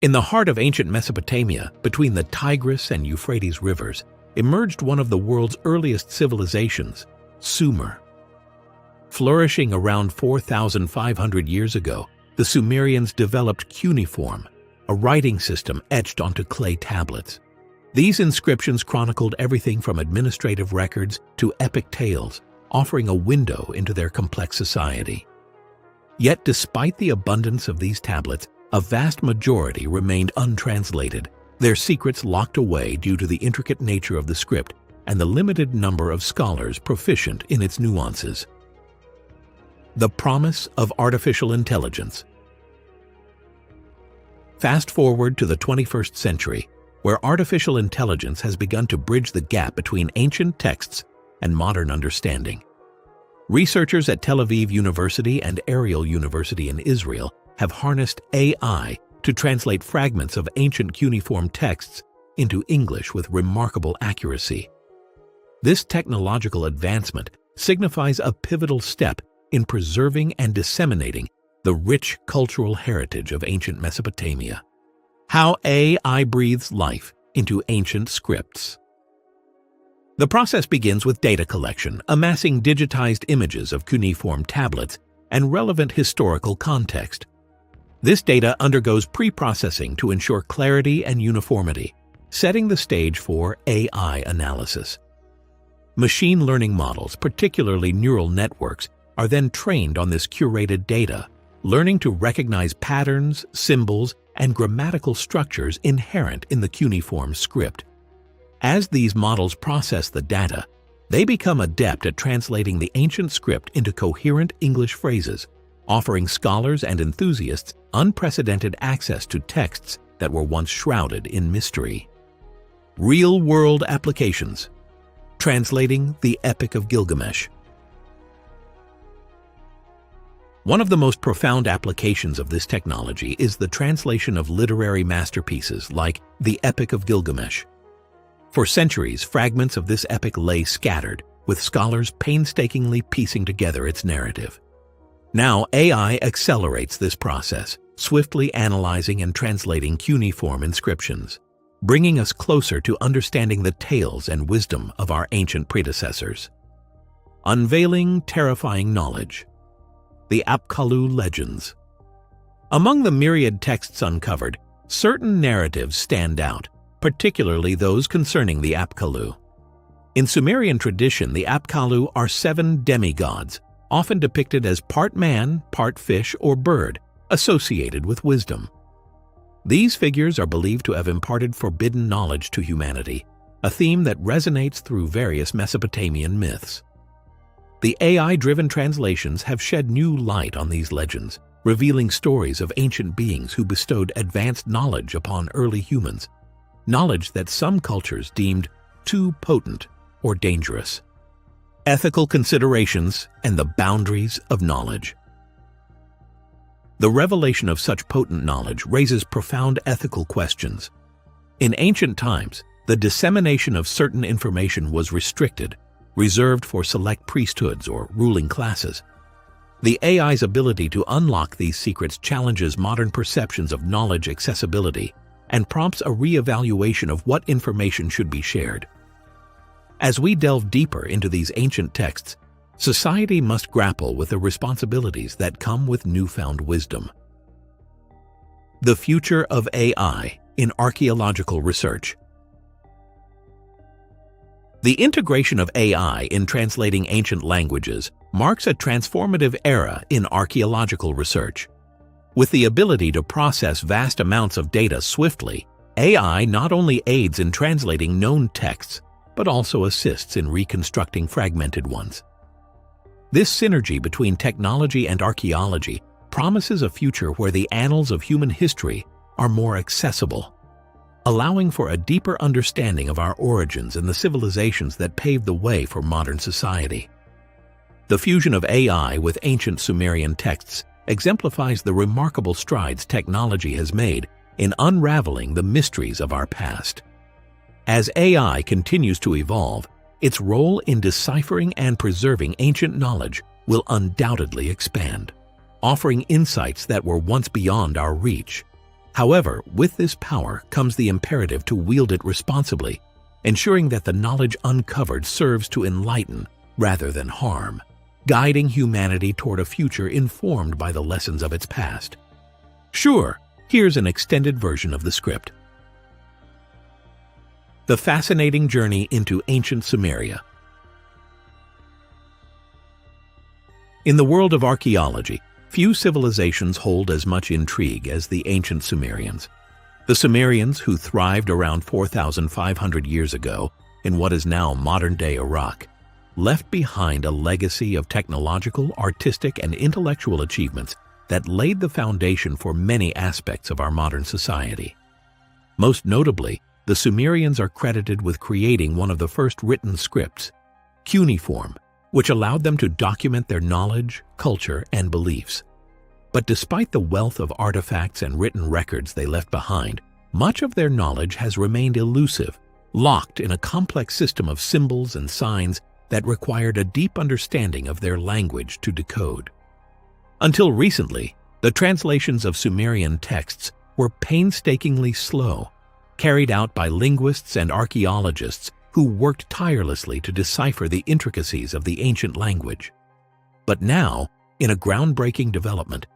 In the heart of ancient Mesopotamia, between the Tigris and Euphrates rivers, emerged one of the world's earliest civilizations, Sumer. Flourishing around 4,500 years ago, the Sumerians developed cuneiform, a writing system etched onto clay tablets. These inscriptions chronicled everything from administrative records to epic tales, offering a window into their complex society. Yet despite the abundance of these tablets, a vast majority remained untranslated, their secrets locked away due to the intricate nature of the script and the limited number of scholars proficient in its nuances. The promise of artificial intelligence. Fast forward to the 21st century, where artificial intelligence has begun to bridge the gap between ancient texts and modern understanding. Researchers at Tel Aviv University and Ariel University in Israel have harnessed AI to translate fragments of ancient cuneiform texts into English with remarkable accuracy. This technological advancement signifies a pivotal step in preserving and disseminating the rich cultural heritage of ancient Mesopotamia. How AI breathes life into ancient scripts. The process begins with data collection, amassing digitized images of cuneiform tablets and relevant historical context. This data undergoes pre-processing to ensure clarity and uniformity, setting the stage for AI analysis. Machine learning models, particularly neural networks, are then trained on this curated data, learning to recognize patterns, symbols, and grammatical structures inherent in the cuneiform script. As these models process the data, they become adept at translating the ancient script into coherent English phrases, offering scholars and enthusiasts unprecedented access to texts that were once shrouded in mystery. Real-world applications. Translating the Epic of Gilgamesh. One of the most profound applications of this technology is the translation of literary masterpieces like the Epic of Gilgamesh. For centuries, fragments of this epic lay scattered, with scholars painstakingly piecing together its narrative. Now, AI accelerates this process, swiftly analyzing and translating cuneiform inscriptions, bringing us closer to understanding the tales and wisdom of our ancient predecessors. Unveiling terrifying knowledge. The Apkallu legends. Among the myriad texts uncovered, certain narratives stand out, particularly those concerning the Apkallu. In Sumerian tradition, the Apkallu are 7 demigods, often depicted as part man, part fish or bird, associated with wisdom. These figures are believed to have imparted forbidden knowledge to humanity, a theme that resonates through various Mesopotamian myths. The AI-driven translations have shed new light on these legends, revealing stories of ancient beings who bestowed advanced knowledge upon early humans, knowledge that some cultures deemed too potent or dangerous. Ethical considerations and the boundaries of knowledge. The revelation of such potent knowledge raises profound ethical questions. In ancient times, the dissemination of certain information was restricted, reserved for select priesthoods or ruling classes. The AI's ability to unlock these secrets challenges modern perceptions of knowledge accessibility and prompts a re-evaluation of what information should be shared. As we delve deeper into these ancient texts, society must grapple with the responsibilities that come with newfound wisdom. The future of AI in archaeological research. The integration of AI in translating ancient languages marks a transformative era in archaeological research. With the ability to process vast amounts of data swiftly, AI not only aids in translating known texts, but also assists in reconstructing fragmented ones. This synergy between technology and archaeology promises a future where the annals of human history are more accessible, allowing for a deeper understanding of our origins and the civilizations that paved the way for modern society. The fusion of AI with ancient Sumerian texts exemplifies the remarkable strides technology has made in unraveling the mysteries of our past. As AI continues to evolve, its role in deciphering and preserving ancient knowledge will undoubtedly expand, offering insights that were once beyond our reach. However, with this power comes the imperative to wield it responsibly, ensuring that the knowledge uncovered serves to enlighten rather than harm, guiding humanity toward a future informed by the lessons of its past. Sure, here's an extended version of the script. The fascinating journey into ancient Sumeria. In the world of archaeology, few civilizations hold as much intrigue as the ancient Sumerians. The Sumerians, who thrived around 4,500 years ago in what is now modern-day Iraq, left behind a legacy of technological, artistic, and intellectual achievements that laid the foundation for many aspects of our modern society. Most notably, the Sumerians are credited with creating one of the first written scripts, cuneiform, which allowed them to document their knowledge, culture, and beliefs. But despite the wealth of artifacts and written records they left behind, much of their knowledge has remained elusive, locked in a complex system of symbols and signs that required a deep understanding of their language to decode. Until recently, the translations of Sumerian texts were painstakingly slow, carried out by linguists and archaeologists who worked tirelessly to decipher the intricacies of the ancient language. But now, in a groundbreaking development,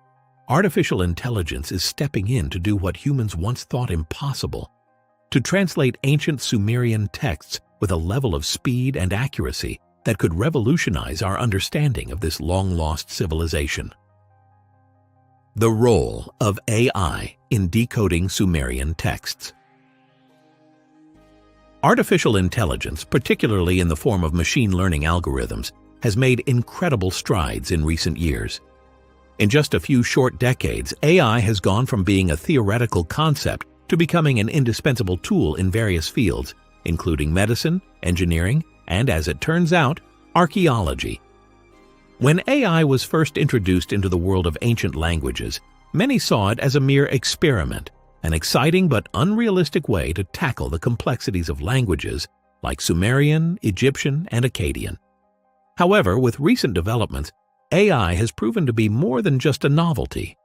artificial intelligence is stepping in to do what humans once thought impossible: to translate ancient Sumerian texts with a level of speed and accuracy that could revolutionize our understanding of this long-lost civilization. The role of AI in decoding Sumerian texts. Artificial intelligence, particularly in the form of machine learning algorithms, has made incredible strides in recent years. In just a few short decades, AI has gone from being a theoretical concept to becoming an indispensable tool in various fields, including medicine, engineering, and, as it turns out, archaeology. When AI was first introduced into the world of ancient languages, many saw it as a mere experiment, an exciting but unrealistic way to tackle the complexities of languages like Sumerian, Egyptian, and Akkadian. However, with recent developments, AI has proven to be more than just a novelty.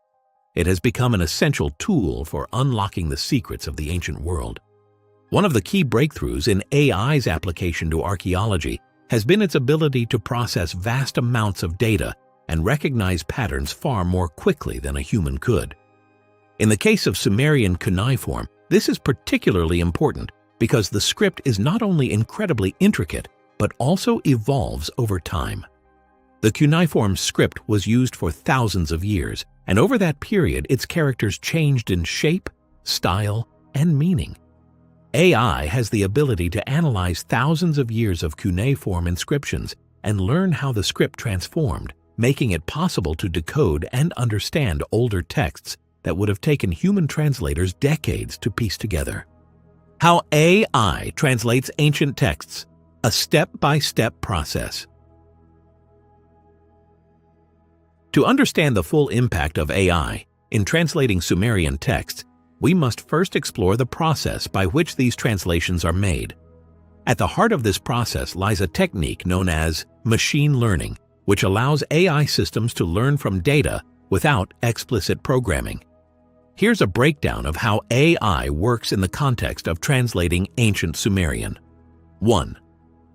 It has become an essential tool for unlocking the secrets of the ancient world. One of the key breakthroughs in AI's application to archaeology has been its ability to process vast amounts of data and recognize patterns far more quickly than a human could. In the case of Sumerian cuneiform, this is particularly important because the script is not only incredibly intricate, but also evolves over time. The cuneiform script was used for thousands of years, and over that period its characters changed in shape, style, and meaning. AI has the ability to analyze thousands of years of cuneiform inscriptions and learn how the script transformed, making it possible to decode and understand older texts that would have taken human translators decades to piece together. How AI translates ancient texts, a step-by-step process. To understand the full impact of AI in translating Sumerian texts, we must first explore the process by which these translations are made. At the heart of this process lies a technique known as machine learning, which allows AI systems to learn from data without explicit programming. Here's a breakdown of how AI works in the context of translating ancient Sumerian. 1.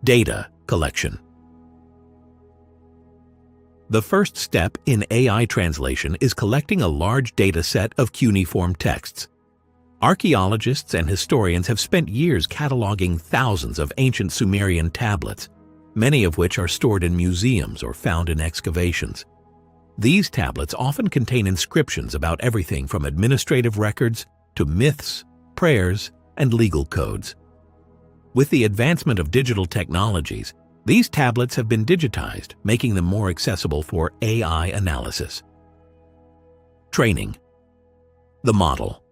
Data collection. The first step in AI translation is collecting a large data set of cuneiform texts. Archaeologists and historians have spent years cataloging thousands of ancient Sumerian tablets, many of which are stored in museums or found in excavations. These tablets often contain inscriptions about everything from administrative records to myths, prayers, and legal codes. With the advancement of digital technologies, these tablets have been digitized, making them more accessible for AI analysis. Training. The model.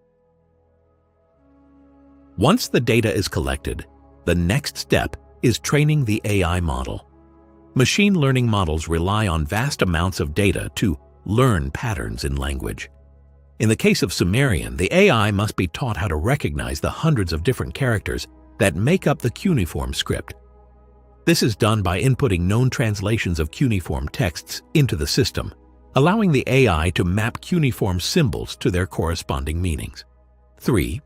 Once the data is collected, the next step is training the AI model. Machine learning models rely on vast amounts of data to learn patterns in language. In the case of Sumerian, the AI must be taught how to recognize the hundreds of different characters that make up the cuneiform script. This is done by inputting known translations of cuneiform texts into the system, allowing the AI to map cuneiform symbols to their corresponding meanings. 3.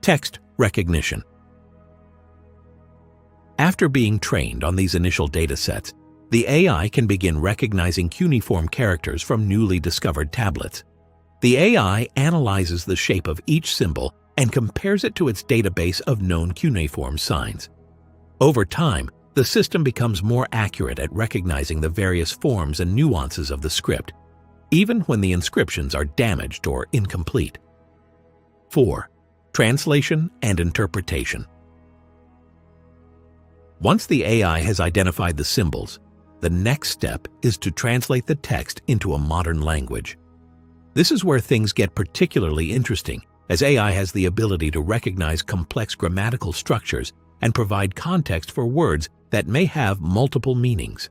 Text recognition. After being trained on these initial datasets, the AI can begin recognizing cuneiform characters from newly discovered tablets. The AI analyzes the shape of each symbol and compares it to its database of known cuneiform signs. Over time, the system becomes more accurate at recognizing the various forms and nuances of the script, even when the inscriptions are damaged or incomplete. 4. Translation and interpretation. Once the AI has identified the symbols, the next step is to translate the text into a modern language. This is where things get particularly interesting, as AI has the ability to recognize complex grammatical structures and provide context for words that may have multiple meanings.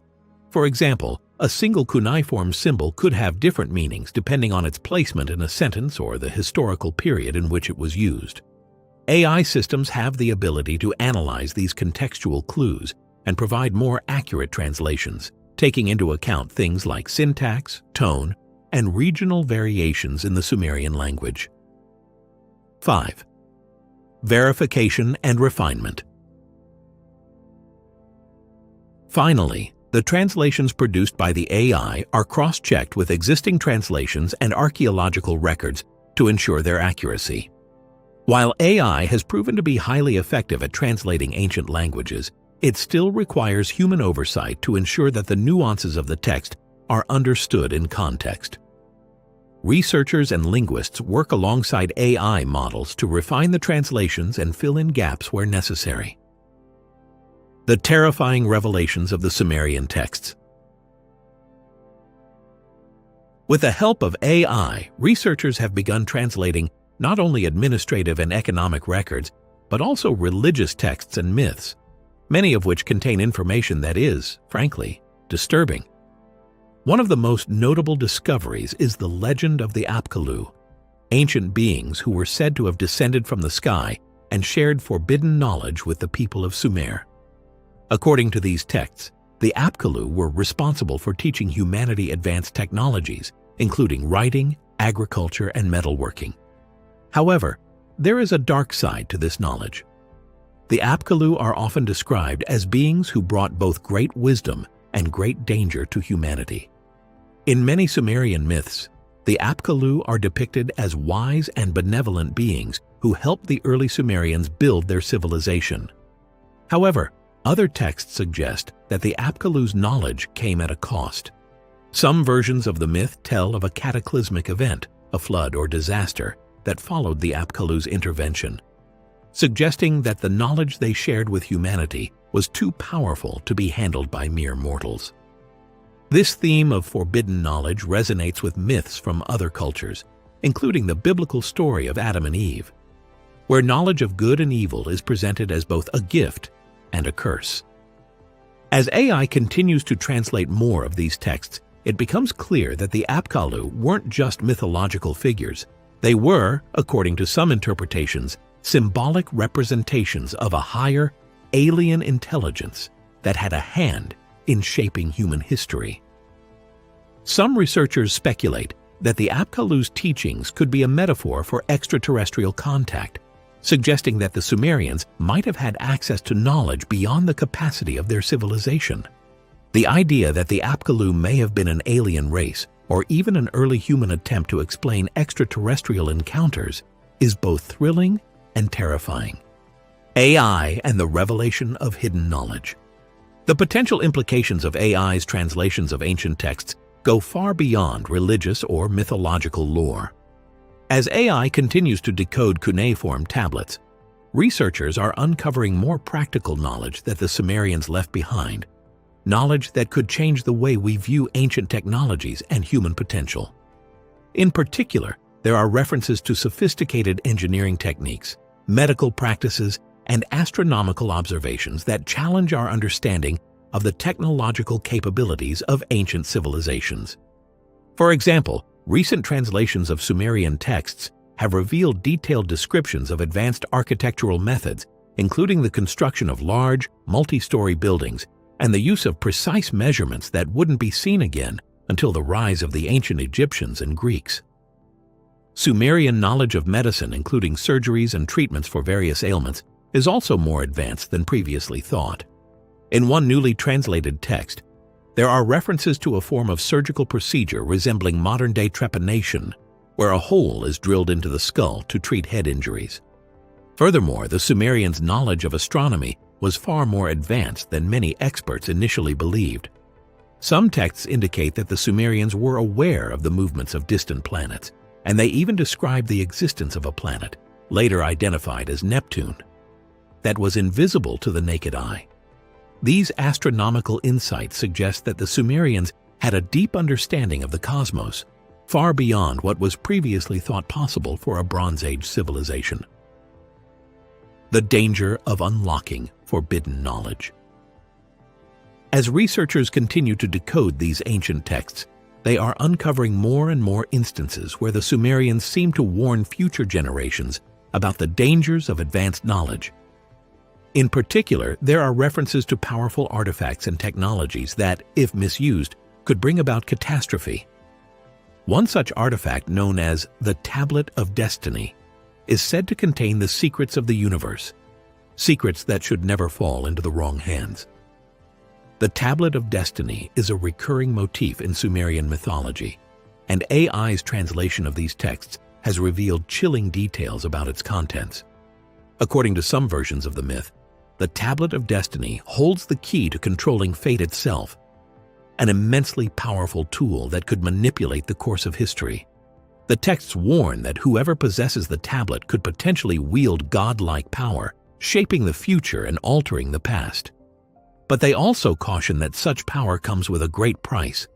For example, a single cuneiform symbol could have different meanings depending on its placement in a sentence or the historical period in which it was used. AI systems have the ability to analyze these contextual clues and provide more accurate translations, taking into account things like syntax, tone, and regional variations in the Sumerian language. 5. Verification and refinement. Finally, the translations produced by the AI are cross-checked with existing translations and archaeological records to ensure their accuracy. While AI has proven to be highly effective at translating ancient languages, it still requires human oversight to ensure that the nuances of the text are understood in context. Researchers and linguists work alongside AI models to refine the translations and fill in gaps where necessary. The terrifying revelations of the Sumerian texts. With the help of AI, researchers have begun translating not only administrative and economic records, but also religious texts and myths, many of which contain information that is, frankly, disturbing. One of the most notable discoveries is the legend of the Apkallu, ancient beings who were said to have descended from the sky and shared forbidden knowledge with the people of Sumer. According to these texts, the Apkallu were responsible for teaching humanity advanced technologies, including writing, agriculture, and metalworking. However, there is a dark side to this knowledge. The Apkallu are often described as beings who brought both great wisdom and great danger to humanity. In many Sumerian myths, the Apkallu are depicted as wise and benevolent beings who helped the early Sumerians build their civilization. However, other texts suggest that the Apkallu's knowledge came at a cost. Some versions of the myth tell of a cataclysmic event, a flood or disaster, that followed the Apkallu's intervention, suggesting that the knowledge they shared with humanity was too powerful to be handled by mere mortals. This theme of forbidden knowledge resonates with myths from other cultures, including the biblical story of Adam and Eve, where knowledge of good and evil is presented as both a gift and a curse. As AI continues to translate more of these texts, it becomes clear that the Apkallu weren't just mythological figures. They were, according to some interpretations, symbolic representations of a higher, alien intelligence that had a hand in shaping human history. Some researchers speculate that the Apkallu's teachings could be a metaphor for extraterrestrial contact, suggesting that the Sumerians might have had access to knowledge beyond the capacity of their civilization. The idea that the Apkallu may have been an alien race or even an early human attempt to explain extraterrestrial encounters is both thrilling and terrifying. AI and the revelation of hidden knowledge. The potential implications of AI's translations of ancient texts go far beyond religious or mythological lore. As AI continues to decode cuneiform tablets, researchers are uncovering more practical knowledge that the Sumerians left behind, knowledge that could change the way we view ancient technologies and human potential. In particular, there are references to sophisticated engineering techniques, medical practices, and astronomical observations that challenge our understanding of the technological capabilities of ancient civilizations. For example, recent translations of Sumerian texts have revealed detailed descriptions of advanced architectural methods, including the construction of large, multi-story buildings and the use of precise measurements that wouldn't be seen again until the rise of the ancient Egyptians and Greeks. Sumerian knowledge of medicine, including surgeries and treatments for various ailments, is also more advanced than previously thought. In one newly translated text, there are references to a form of surgical procedure resembling modern-day trepanation, where a hole is drilled into the skull to treat head injuries. Furthermore, the Sumerians' knowledge of astronomy was far more advanced than many experts initially believed. Some texts indicate that the Sumerians were aware of the movements of distant planets, and they even described the existence of a planet, later identified as Neptune, that was invisible to the naked eye. These astronomical insights suggest that the Sumerians had a deep understanding of the cosmos, far beyond what was previously thought possible for a Bronze Age civilization. The danger of unlocking forbidden knowledge. As researchers continue to decode these ancient texts, they are uncovering more and more instances where the Sumerians seem to warn future generations about the dangers of advanced knowledge. In particular, there are references to powerful artifacts and technologies that, if misused, could bring about catastrophe. One such artifact, known as the Tablet of Destiny, is said to contain the secrets of the universe, secrets that should never fall into the wrong hands. The Tablet of Destiny is a recurring motif in Sumerian mythology, and AI's translation of these texts has revealed chilling details about its contents. According to some versions of the myth, the Tablet of Destiny holds the key to controlling fate itself, an immensely powerful tool that could manipulate the course of history. The texts warn that whoever possesses the tablet could potentially wield godlike power, shaping the future and altering the past. But they also caution that such power comes with a great price.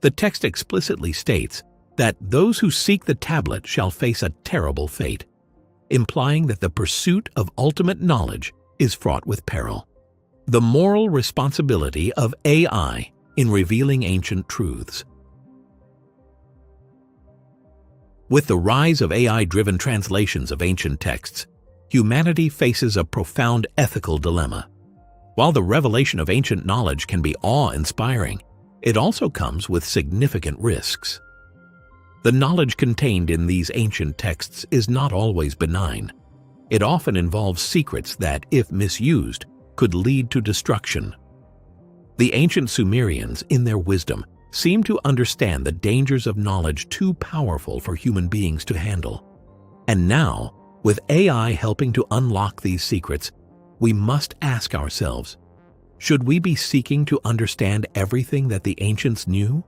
The text explicitly states that those who seek the tablet shall face a terrible fate, implying that the pursuit of ultimate knowledge is fraught with peril. The moral responsibility of AI in revealing ancient truths. With the rise of AI-driven translations of ancient texts, humanity faces a profound ethical dilemma. While the revelation of ancient knowledge can be awe-inspiring, it also comes with significant risks. The knowledge contained in these ancient texts is not always benign. It often involves secrets that, if misused, could lead to destruction. The ancient Sumerians, in their wisdom, seem to understand the dangers of knowledge too powerful for human beings to handle. And now, with AI helping to unlock these secrets, we must ask ourselves, should we be seeking to understand everything that the ancients knew?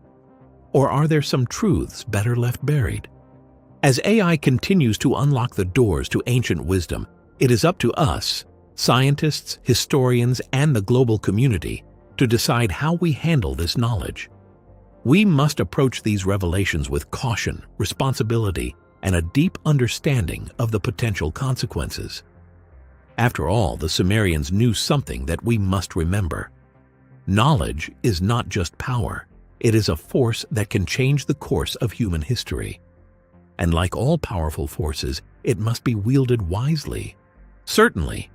Or are there some truths better left buried? As AI continues to unlock the doors to ancient wisdom, it is up to us, scientists, historians, and the global community, to decide how we handle this knowledge. We must approach these revelations with caution, responsibility, and a deep understanding of the potential consequences. After all, the Sumerians knew something that we must remember. Knowledge is not just power. It is a force that can change the course of human history. And like all powerful forces, it must be wielded wisely. Certainly.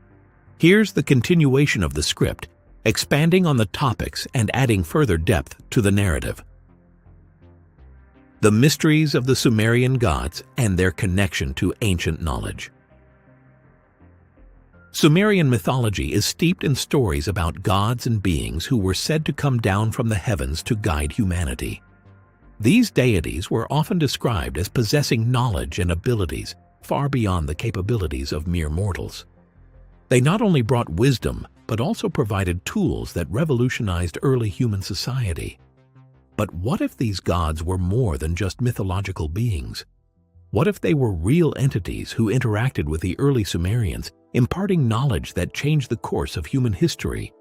Here's the continuation of the script, expanding on the topics and adding further depth to the narrative. The mysteries of the Sumerian gods and their connection to ancient knowledge. Sumerian mythology is steeped in stories about gods and beings who were said to come down from the heavens to guide humanity. These deities were often described as possessing knowledge and abilities far beyond the capabilities of mere mortals. They not only brought wisdom, but also provided tools that revolutionized early human society. But what if these gods were more than just mythological beings? What if they were real entities who interacted with the early Sumerians, imparting knowledge that changed the course of human history?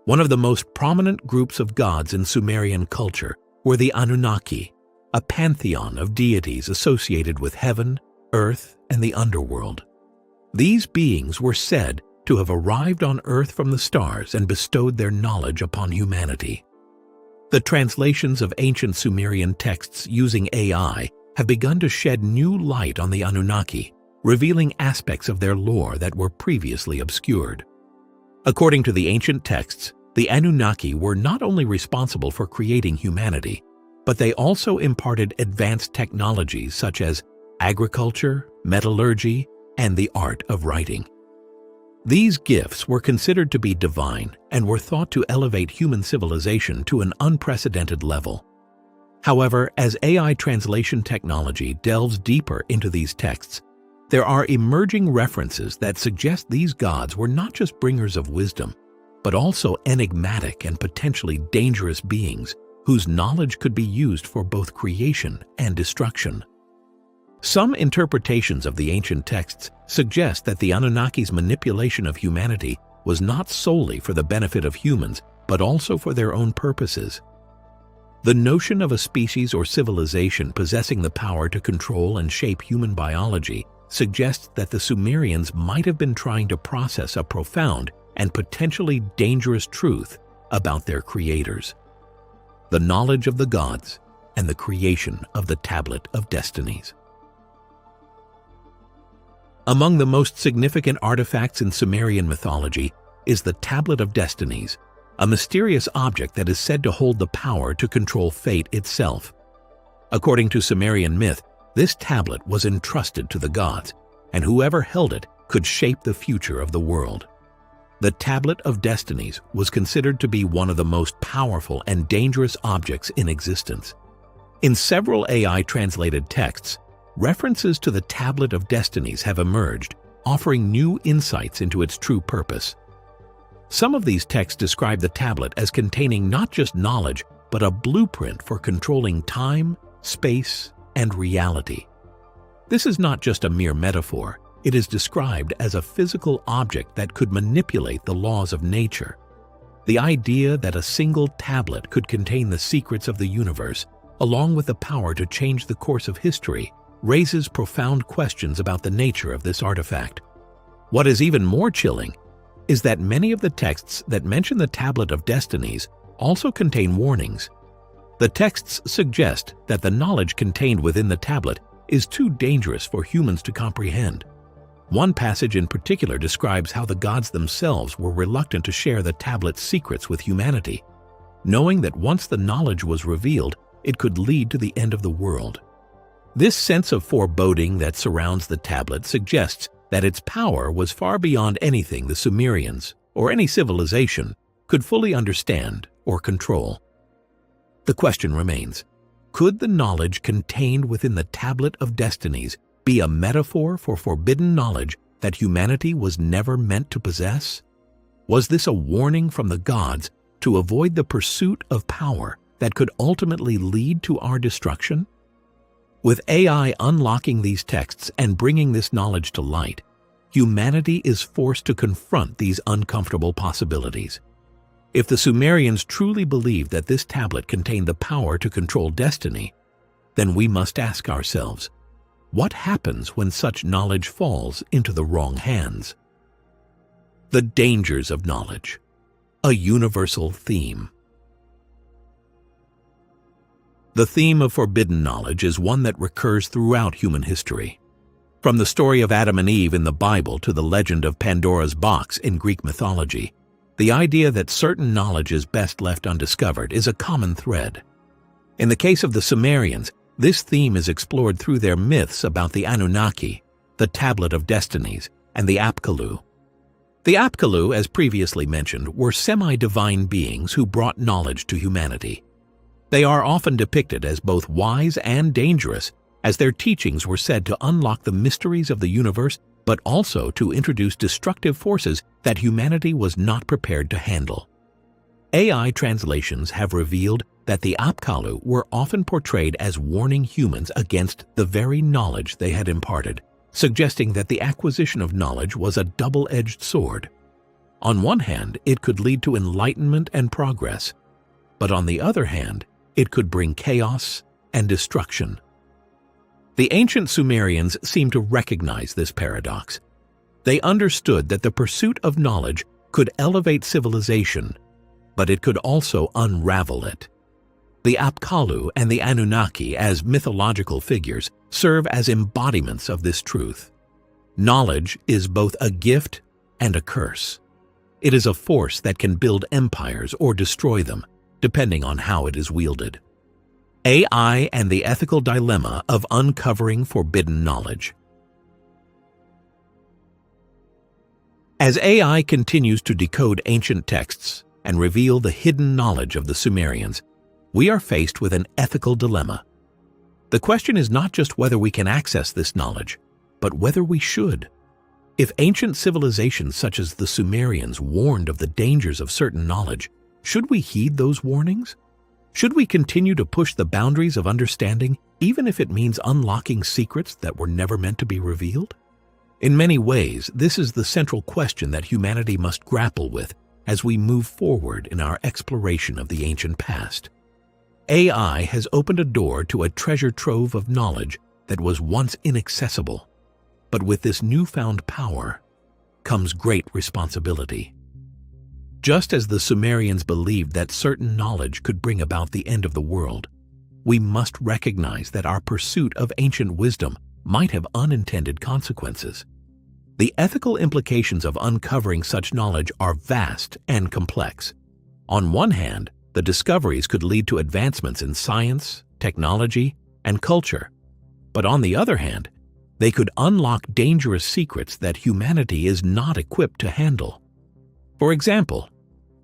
One of the most prominent groups of gods in Sumerian culture were the Anunnaki, a pantheon of deities associated with heaven, earth, and the underworld. These beings were said to have arrived on Earth from the stars and bestowed their knowledge upon humanity. The translations of ancient Sumerian texts using AI have begun to shed new light on the Anunnaki, revealing aspects of their lore that were previously obscured. According to the ancient texts, the Anunnaki were not only responsible for creating humanity, but they also imparted advanced technologies such as agriculture, metallurgy, and the art of writing. These gifts were considered to be divine and were thought to elevate human civilization to an unprecedented level. However, as AI translation technology delves deeper into these texts, there are emerging references that suggest these gods were not just bringers of wisdom, but also enigmatic and potentially dangerous beings whose knowledge could be used for both creation and destruction. Some interpretations of the ancient texts suggest that the Anunnaki's manipulation of humanity was not solely for the benefit of humans, but also for their own purposes. The notion of a species or civilization possessing the power to control and shape human biology suggests that the Sumerians might have been trying to process a profound and potentially dangerous truth about their creators: the knowledge of the gods and the creation of the Tablet of Destinies. Among the most significant artifacts in Sumerian mythology is the Tablet of Destinies, a mysterious object that is said to hold the power to control fate itself. According to Sumerian myth, this tablet was entrusted to the gods, and whoever held it could shape the future of the world. The Tablet of Destinies was considered to be one of the most powerful and dangerous objects in existence. In several AI-translated texts, references to the Tablet of Destinies have emerged, offering new insights into its true purpose. Some of these texts describe the tablet as containing not just knowledge, but a blueprint for controlling time, space, and reality. This is not just a mere metaphor. It is described as a physical object that could manipulate the laws of nature. The idea that a single tablet could contain the secrets of the universe, along with the power to change the course of history, raises profound questions about the nature of this artifact. What is even more chilling is that many of the texts that mention the Tablet of Destinies also contain warnings. The texts suggest that the knowledge contained within the tablet is too dangerous for humans to comprehend. One passage in particular describes how the gods themselves were reluctant to share the tablet's secrets with humanity, knowing that once the knowledge was revealed, it could lead to the end of the world. This sense of foreboding that surrounds the tablet suggests that its power was far beyond anything the Sumerians, or any civilization, could fully understand or control. The question remains, could the knowledge contained within the Tablet of Destinies be a metaphor for forbidden knowledge that humanity was never meant to possess? Was this a warning from the gods to avoid the pursuit of power that could ultimately lead to our destruction? With AI unlocking these texts and bringing this knowledge to light, humanity is forced to confront these uncomfortable possibilities. If the Sumerians truly believed that this tablet contained the power to control destiny, then we must ask ourselves, what happens when such knowledge falls into the wrong hands? The dangers of knowledge, a universal theme. The theme of forbidden knowledge is one that recurs throughout human history. From the story of Adam and Eve in the Bible to the legend of Pandora's box in Greek mythology, the idea that certain knowledge is best left undiscovered is a common thread. In the case of the Sumerians, this theme is explored through their myths about the Anunnaki, the Tablet of Destinies, and the Apkallu. The Apkallu, as previously mentioned, were semi-divine beings who brought knowledge to humanity. They are often depicted as both wise and dangerous, as their teachings were said to unlock the mysteries of the universe, but also to introduce destructive forces that humanity was not prepared to handle. AI translations have revealed that the Apkallu were often portrayed as warning humans against the very knowledge they had imparted, suggesting that the acquisition of knowledge was a double-edged sword. On one hand, it could lead to enlightenment and progress, but on the other hand, it could bring chaos and destruction. The ancient Sumerians seemed to recognize this paradox. They understood that the pursuit of knowledge could elevate civilization, but it could also unravel it. The Apkallu and the Anunnaki, as mythological figures, serve as embodiments of this truth. Knowledge is both a gift and a curse. It is a force that can build empires or destroy them, depending on how it is wielded. AI and the ethical dilemma of uncovering forbidden knowledge. As AI continues to decode ancient texts and reveal the hidden knowledge of the Sumerians, we are faced with an ethical dilemma. The question is not just whether we can access this knowledge, but whether we should. If ancient civilizations such as the Sumerians warned of the dangers of certain knowledge, should we heed those warnings? Should we continue to push the boundaries of understanding even if it means unlocking secrets that were never meant to be revealed? In many ways, this is the central question that humanity must grapple with as we move forward in our exploration of the ancient past. AI has opened a door to a treasure trove of knowledge that was once inaccessible. But with this newfound power comes great responsibility. Just as the Sumerians believed that certain knowledge could bring about the end of the world, we must recognize that our pursuit of ancient wisdom might have unintended consequences. The ethical implications of uncovering such knowledge are vast and complex. On one hand, the discoveries could lead to advancements in science, technology, and culture. But on the other hand, they could unlock dangerous secrets that humanity is not equipped to handle. For example,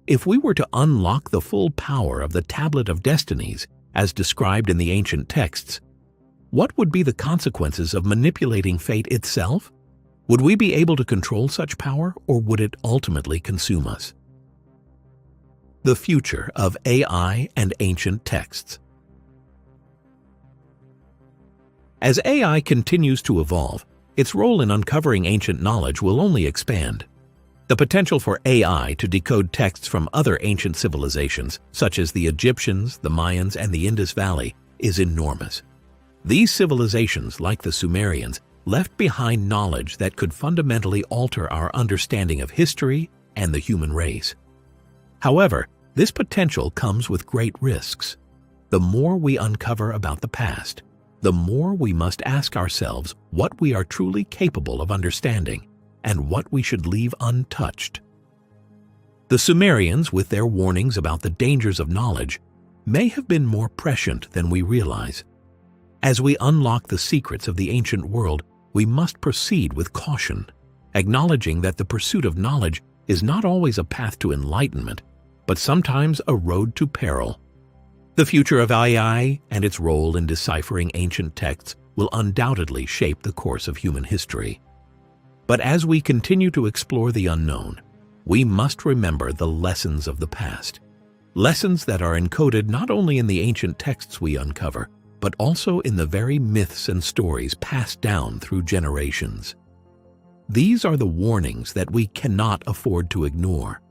if we were to unlock the full power of the Tablet of Destinies, as described in the ancient texts, what would be the consequences of manipulating fate itself? Would we be able to control such power, or would it ultimately consume us? The future of AI and ancient texts. As AI continues to evolve, its role in uncovering ancient knowledge will only expand. The potential for AI to decode texts from other ancient civilizations, such as the Egyptians, the Mayans, and the Indus Valley, is enormous. These civilizations, like the Sumerians, left behind knowledge that could fundamentally alter our understanding of history and the human race. However, this potential comes with great risks. The more we uncover about the past, the more we must ask ourselves what we are truly capable of understanding and what we should leave untouched. The Sumerians, with their warnings about the dangers of knowledge, may have been more prescient than we realize. As we unlock the secrets of the ancient world, we must proceed with caution, acknowledging that the pursuit of knowledge is not always a path to enlightenment, but sometimes a road to peril. The future of AI and its role in deciphering ancient texts will undoubtedly shape the course of human history. But as we continue to explore the unknown, we must remember the lessons of the past. Lessons that are encoded not only in the ancient texts we uncover, but also in the very myths and stories passed down through generations. These are the warnings that we cannot afford to ignore.